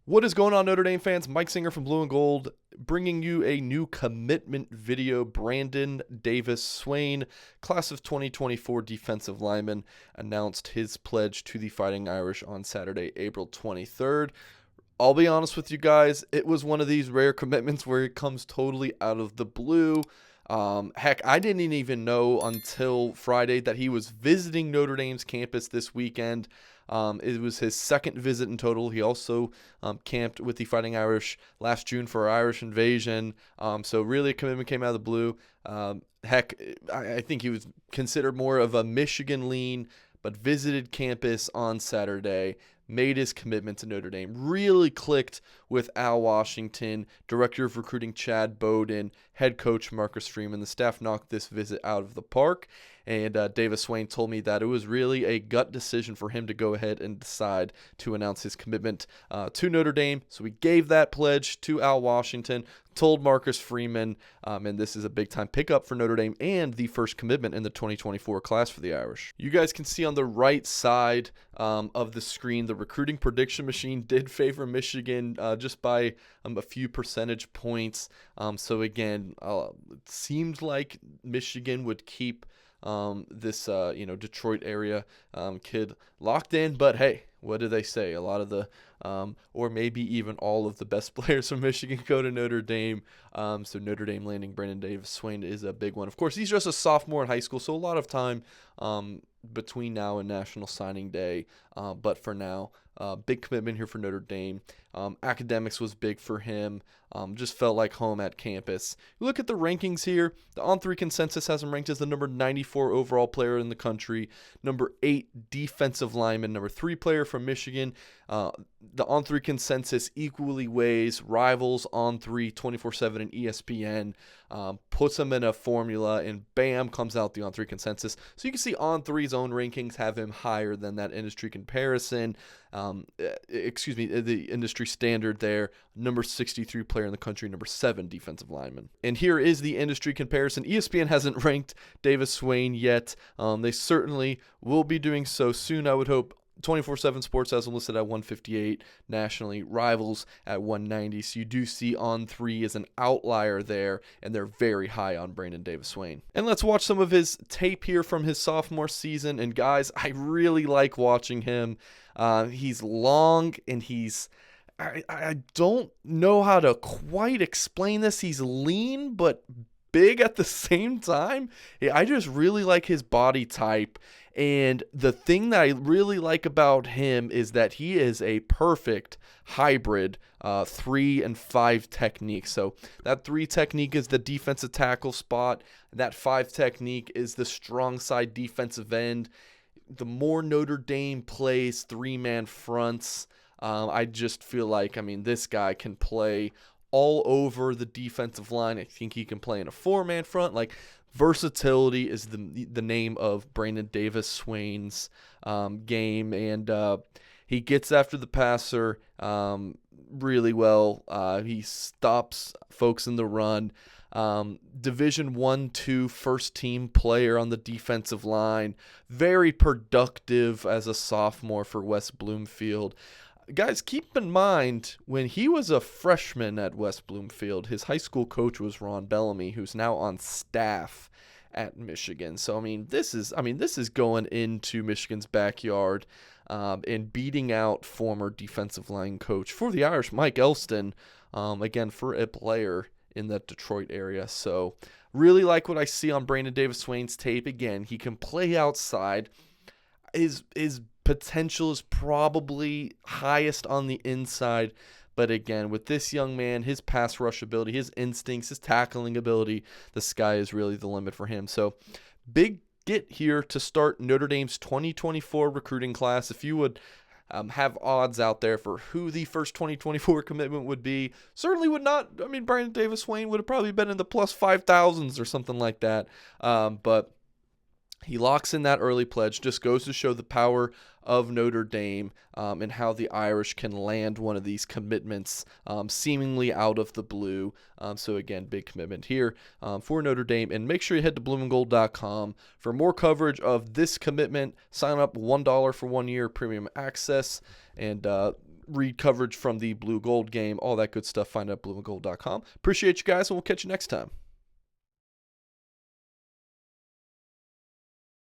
What is going on, Notre Dame fans? Mike Singer from Blue and Gold bringing you a new commitment video. Brandon Davis Swain, class of 2024 defensive lineman, announced his pledge to the Fighting Irish on Saturday, April 23rd. I'll be honest with you guys, it was one of these rare commitments where it comes totally out of the blue. Heck, I didn't even know until Friday that he was visiting Notre Dame's campus this weekend. It was his second visit in total. He also camped with the Fighting Irish last June for our Irish invasion. So really a commitment came out of the blue. Heck, I think he was considered more of a Michigan lean, but visited campus on Saturday, made his commitment to Notre Dame, really clicked with Al Washington, Director of Recruiting Chad Bowden, Head Coach Marcus Freeman. The staff knocked this visit out of the park, and Davis Swain told me that it was really a gut decision for him to go ahead and decide to announce his commitment to Notre Dame. So we gave that pledge to Al Washington, told Marcus Freeman, and this is a big-time pickup for Notre Dame and the first commitment in the 2024 class for the Irish. You guys can see on the right side of the screen, the recruiting prediction machine did favor Michigan just by a few percentage points. So again, it seemed like Michigan would keep this Detroit area kid locked in, but hey, what do they say? A lot of the or maybe even all of the best players from Michigan go to Notre Dame. So Notre Dame landing Brandon Davis Swain is a big one. Of course, he's just a sophomore in high school, so a lot of time between now and National Signing Day. But for now, big commitment here for Notre Dame. Academics was big for him. Just felt like home at campus. You look at the rankings here. The On3 consensus has him ranked as the number 94 overall player in the country, number 8 defensive lineman, number 3 player from Michigan. The On3 consensus equally weighs Rivals, On3, 24/7, and ESPN. Puts them in a formula, and bam, comes out the On3 consensus. So you can see On3's own rankings have him higher than that industry comparison. The industry standard there, number 63 player in the country, number 7 defensive lineman. And here is the industry comparison. ESPN hasn't ranked Davis Swain yet. They certainly will be doing so soon, I would hope. 24/7 Sports has him listed at 158 nationally, Rivals at 190. So you do see On3 as an outlier there, and they're very high on Brandon Davis Swain. And let's watch some of his tape here from his sophomore season. And guys, I really like watching him. He's long, and I don't know how to quite explain this. He's lean, but big at the same time. I just really like his body type. And the thing that I really like about him is that he is a perfect hybrid 3 and 5 technique. So that 3 technique is the defensive tackle spot. That 5 technique is the strong side defensive end. The more Notre Dame plays 3-man fronts, I just feel like, this guy can play all over the defensive line. I think he can play in a 4-man front. Versatility is the name of Brandon Davis Swain's game, and he gets after the passer really well. He stops folks in the run. Division I/II first team player on the defensive line. Very productive as a sophomore for West Bloomfield. Guys, keep in mind, when he was a freshman at West Bloomfield, his high school coach was Ron Bellamy, who's now on staff at Michigan. So, this is going into Michigan's backyard and beating out former defensive line coach for the Irish, Mike Elston, again, for a player in that Detroit area. So, really like what I see on Brandon Davis Swain's tape. Again, he can play outside. His potential is probably highest on the inside, but again, with this young man, his pass rush ability, his instincts, his tackling ability, the sky is really the limit for him. So big get here to start Notre Dame's 2024 recruiting class. If you would have odds out there for who the first 2024 commitment would be, certainly would not. Brandon Davis Swain would have probably been in the plus 5,000s or something like that, but he locks in that early pledge. Just goes to show the power of Notre Dame and how the Irish can land one of these commitments seemingly out of the blue. So again, big commitment here for Notre Dame. And make sure you head to blueandgold.com for more coverage of this commitment. Sign up $1 for 1 year premium access. And read coverage from the Blue Gold game, all that good stuff. Find out blueandgold.com. Appreciate you guys, and we'll catch you next time.